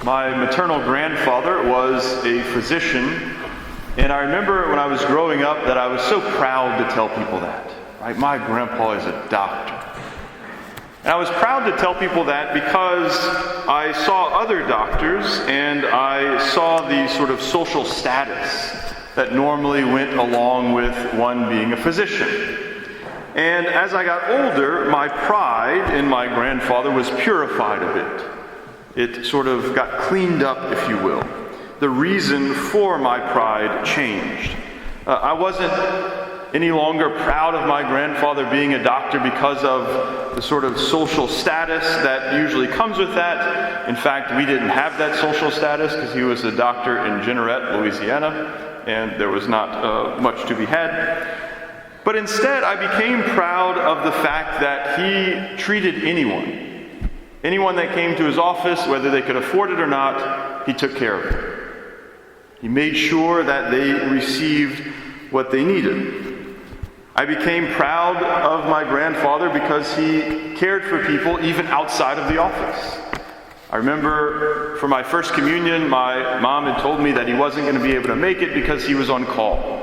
My maternal grandfather was a physician, and I remember when I was growing up that I was so proud to tell people that. Right? My grandpa is a doctor. And I was proud to tell people that because I saw other doctors and I saw the sort of social status that normally went along with one being a physician. And as I got older, my pride in my grandfather was purified a bit. It sort of got cleaned up, if you will. The reason for my pride changed. I wasn't any longer proud of my grandfather being a doctor because of the sort of social status that usually comes with that. In fact, we didn't have that social status because he was a doctor in Gaudete, Louisiana, and there was not much to be had. But instead, I became proud of the fact that he treated anyone that came to his office, whether they could afford it or not, he took care of them. He made sure that they received what they needed. I became proud of my grandfather because he cared for people even outside of the office. I remember for my first communion, my mom had told me that he wasn't going to be able to make it because he was on call.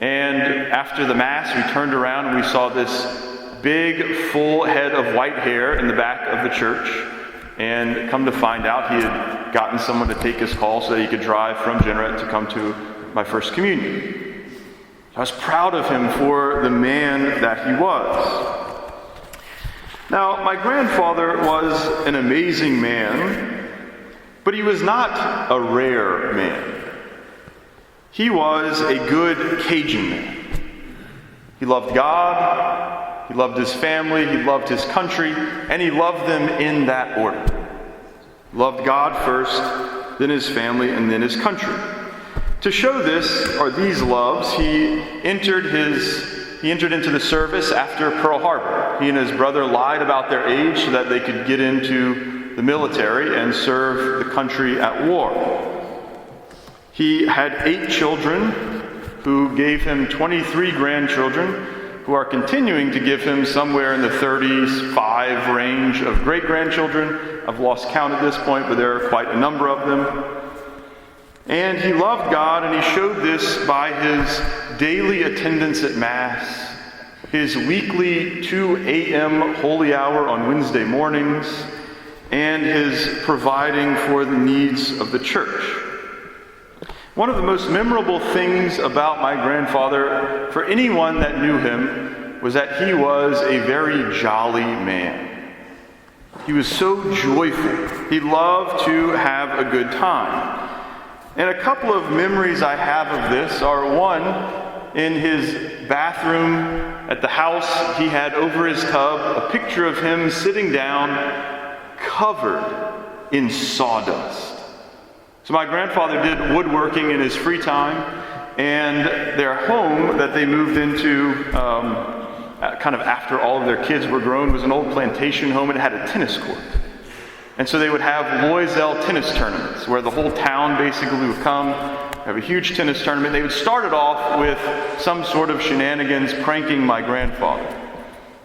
And after the Mass, we turned around and we saw this big, full head of white hair in the back of the church. And come to find out, he had gotten someone to take his call so that he could drive from Gaudete to come to my first communion. I was proud of him for the man that he was. Now, my grandfather was an amazing man, but he was not a rare man. He was a good Cajun man. He loved God, he loved his family, he loved his country, and he loved them in that order. He loved God first, then his family, and then his country. To show these loves, he entered into the service after Pearl Harbor. He and his brother lied about their age so that they could get into the military and serve the country at war. He had 8 children who gave him 23 grandchildren who are continuing to give him somewhere in the 35 range of great-grandchildren. I've lost count at this point, but there are quite a number of them. And he loved God, and he showed this by his daily attendance at Mass, his weekly 2 a.m. holy hour on Wednesday mornings, and his providing for the needs of the church. One of the most memorable things about my grandfather, for anyone that knew him, was that he was a very jolly man. He was so joyful. He loved to have a good time. And a couple of memories I have of this are, one, in his bathroom at the house, he had over his tub a picture of him sitting down covered in sawdust. So my grandfather did woodworking in his free time, and their home that they moved into kind of after all of their kids were grown was an old plantation home, and it had a tennis court. And so they would have Loisel tennis tournaments where the whole town basically would come, have a huge tennis tournament. They would start it off with some sort of shenanigans pranking my grandfather.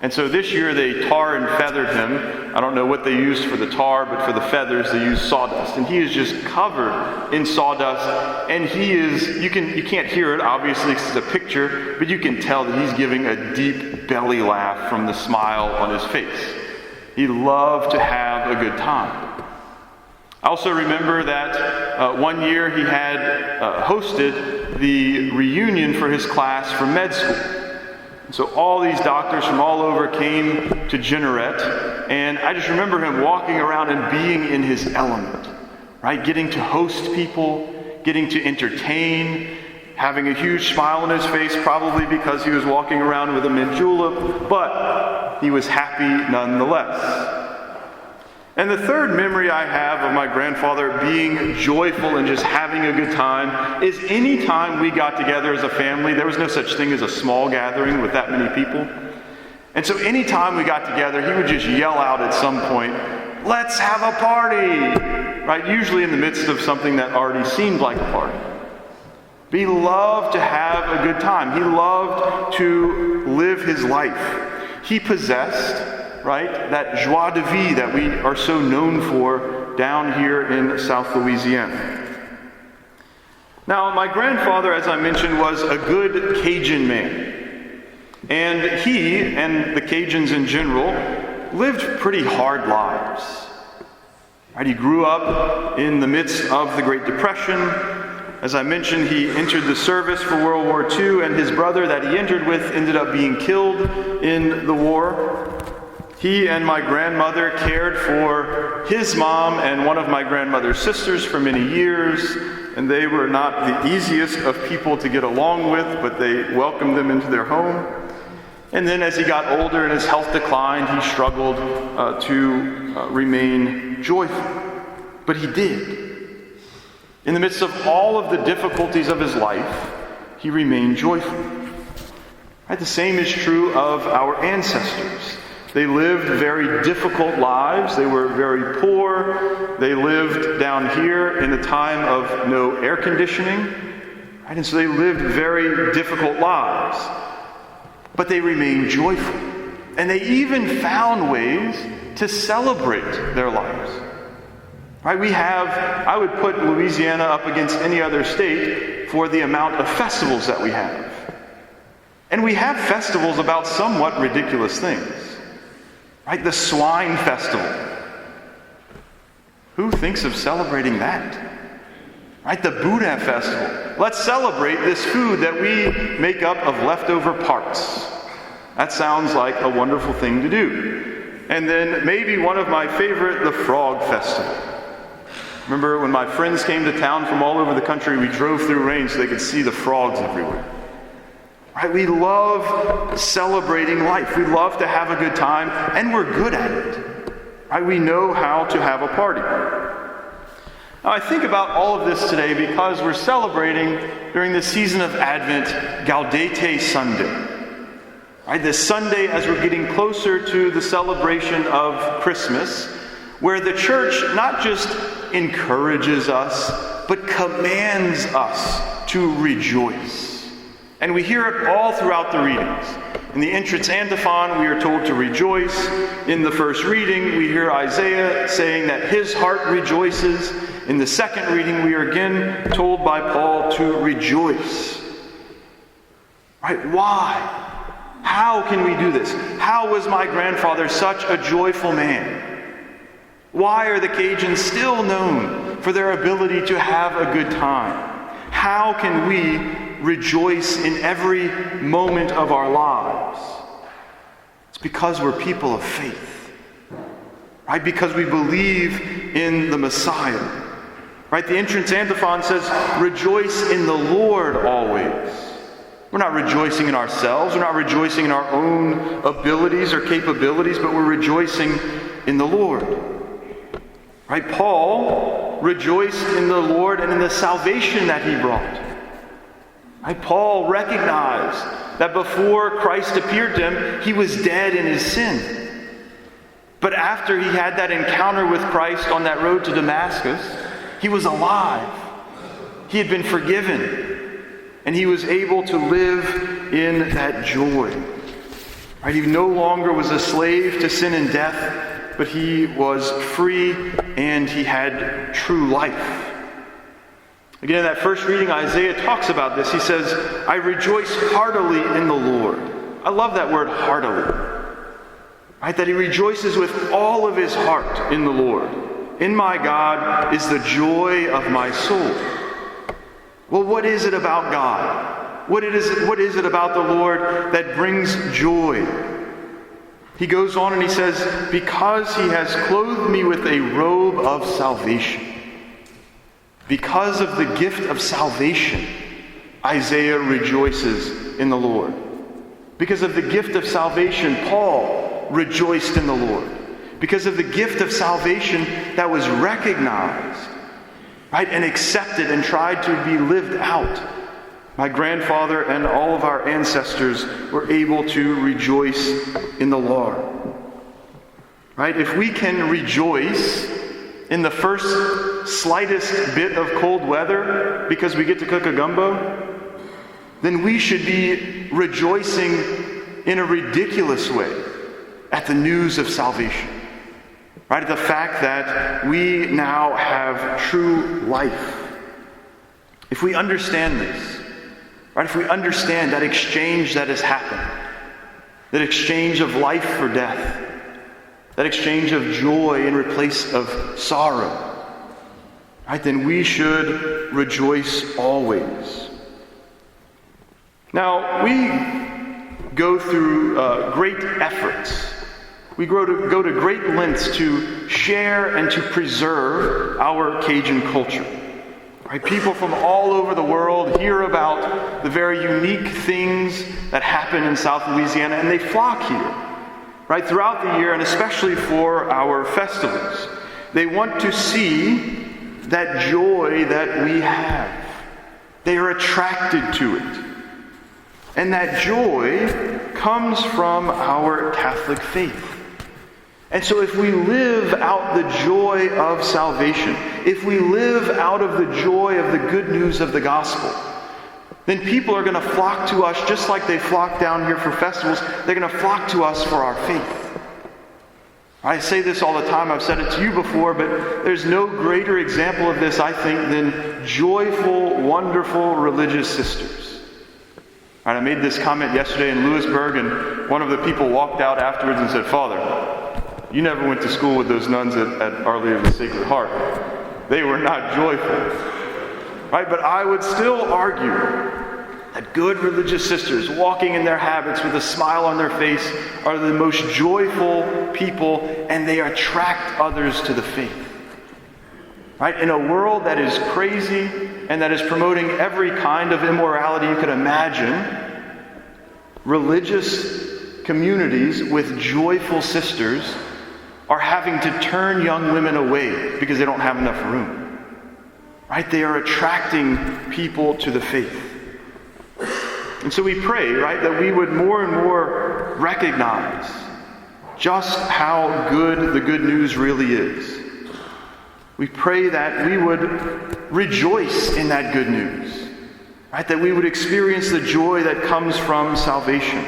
And so this year they tar and feathered him. I don't know what they used for the tar, but for the feathers they used sawdust. And he is just covered in sawdust. And he is, you can't hear it obviously because it's a picture, but you can tell that he's giving a deep belly laugh from the smile on his face. He loved to have a good time. I also remember that one year he had hosted the reunion for his class for med school. So all these doctors from all over came to Gaudete, and I just remember him walking around and being in his element, right? Getting to host people, getting to entertain, having a huge smile on his face, probably because he was walking around with a mint julep, but he was happy nonetheless. And the third memory I have of my grandfather being joyful and just having a good time is any time we got together as a family. There was no such thing as a small gathering with that many people. And so any time we got together, he would just yell out at some point, "Let's have a party!" Right? Usually in the midst of something that already seemed like a party. But he loved to have a good time. He loved to live his life. He possessed right? That joie de vivre that we are so known for down here in South Louisiana. Now, my grandfather, as I mentioned, was a good Cajun man. And he, and the Cajuns in general, lived pretty hard lives. Right? He grew up in the midst of the Great Depression. As I mentioned, he entered the service for World War II, and his brother that he entered with ended up being killed in the war. He and my grandmother cared for his mom and one of my grandmother's sisters for many years, and they were not the easiest of people to get along with, but they welcomed them into their home. And then as he got older and his health declined, he struggled to remain joyful. But he did. In the midst of all of the difficulties of his life, he remained joyful. Right? The same is true of our ancestors. They lived very difficult lives. They were very poor. They lived down here in a time of no air conditioning. Right? And so they lived very difficult lives. But they remained joyful. And they even found ways to celebrate their lives. Right? I would put Louisiana up against any other state for the amount of festivals that we have. And we have festivals about somewhat ridiculous things. Right? The swine festival. Who thinks of celebrating that? Right? The Boudin festival. Let's celebrate this food that we make up of leftover parts. That sounds like a wonderful thing to do. And then maybe one of my favorite, the Frog Festival. Remember when my friends came to town from all over the country, we drove through rain so they could see the frogs everywhere. Right? We love celebrating life. We love to have a good time, and we're good at it. Right? We know how to have a party. Now, I think about all of this today because we're celebrating during the season of Advent, Gaudete Sunday. Right? This Sunday, as we're getting closer to the celebration of Christmas, where the church not just encourages us, but commands us to rejoice. And we hear it all throughout the readings. In the entrance antiphon, we are told to rejoice. In the first reading, we hear Isaiah saying that his heart rejoices. In the second reading, we are again told by Paul to rejoice. Right? Why? How can we do this? How was my grandfather such a joyful man? Why are the Cajuns still known for their ability to have a good time? How can we rejoice in every moment of our lives? It's because we're people of faith. Right? Because we believe in the Messiah. Right? The entrance antiphon says, rejoice in the Lord always. We're not rejoicing in ourselves. We're not rejoicing in our own abilities or capabilities, but we're rejoicing in the Lord. Right? Paul rejoiced in the Lord and in the salvation that he brought. Right? Paul recognized that before Christ appeared to him, he was dead in his sin. But after he had that encounter with Christ on that road to Damascus, he was alive. He had been forgiven. And he was able to live in that joy. Right? He no longer was a slave to sin and death, but he was free and he had true life. Again, in that first reading, Isaiah talks about this. He says, I rejoice heartily in the Lord. I love that word, heartily. Right? That he rejoices with all of his heart in the Lord. In my God is the joy of my soul. Well, what is it about God? What is it about the Lord that brings joy? He goes on and he says, because he has clothed me with a robe of salvation. Because of the gift of salvation, Isaiah rejoices in the Lord. Because of the gift of salvation, Paul rejoiced in the Lord. Because of the gift of salvation that was recognized, right, and accepted and tried to be lived out, my grandfather and all of our ancestors were able to rejoice in the Lord. Right? If we can rejoice in the first slightest bit of cold weather because we get to cook a gumbo, then we should be rejoicing in a ridiculous way at the news of salvation, right? At the fact that we now have true life. If we understand this, right? If we understand that exchange that has happened, that exchange of life for death, that exchange of joy in replace of sorrow, right, then we should rejoice always. Now, we go through great efforts. We go to great lengths to share and to preserve our Cajun culture. Right? People from all over the world hear about the very unique things that happen in South Louisiana, and they flock here, right, throughout the year, and especially for our festivals. They want to see that joy that we have. They are attracted to it. And that joy comes from our Catholic faith. And so if we live out the joy of salvation, if we live out of the joy of the good news of the gospel, then people are going to flock to us just like they flock down here for festivals. They're going to flock to us for our faith. I say this all the time. I've said it to you before, but there's no greater example of this, I think, than joyful, wonderful religious sisters. I made this comment yesterday in Lewisburg, and one of the people walked out afterwards and said, "Father, you never went to school with those nuns at Our Lady of the Sacred Heart. They were not joyful." Right? But I would still argue that good religious sisters, walking in their habits with a smile on their face, are the most joyful people, and they attract others to the faith. Right? In a world that is crazy and that is promoting every kind of immorality you could imagine, religious communities with joyful sisters are having to turn young women away because they don't have enough room. Right? They are attracting people to the faith. And so we pray, right, that we would more and more recognize just how good the good news really is. We pray that we would rejoice in that good news, right? That we would experience the joy that comes from salvation.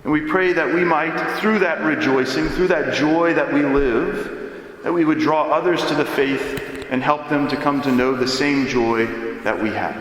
And we pray that we might, through that rejoicing, through that joy that we live, that we would draw others to the faith and help them to come to know the same joy that we have.